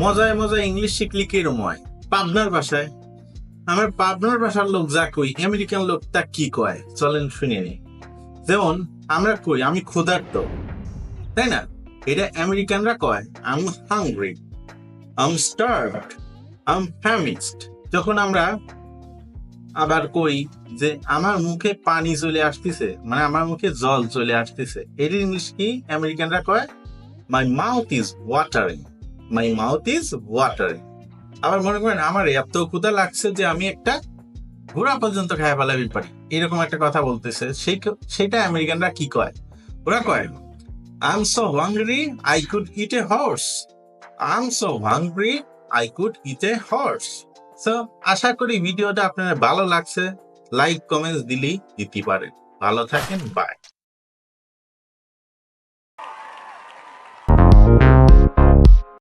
মজায় মজায় ইংলিশ শিখলি কিরম হয়? পাবনার ভাষায়। আমার পাবনার ভাষার লোক যা কই, আমেরিকান লোক তা কি কয় চলেন শুনে নি। যেমন আমরা কই আমি ক্ষুধার্ত, তাই না? এটা আমেরিকানরা কয় I am hungry, I am starved, I am famished. যখন আমরা আবার কই যে আমার মুখে পানি চলে আসতেছে, মানে আমার মুখে জল চলে আসতেছে, এর ইংলিশ কি আমেরিকানরা কয়? মাই mouth is watering, my mouth is watering. আবার মনে করেন আমার এত ক্ষুধা লাগছে যে আমি একটা ঘোড়া পর্যন্ত খায় ফেলাবি পারি, এরকম একটা কথা বলতেছে, সেটা আমেরিকানরা কি কয়? ওরা কয় I am so hungry I could eat a horse, I am so hungry I could eat a horse. So আশা করি ভিডিওটা আপনার ভালো লাগছে, লাইক কমেন্টস দিলেই দিতে পারেন। ভালো থাকেন, বাই।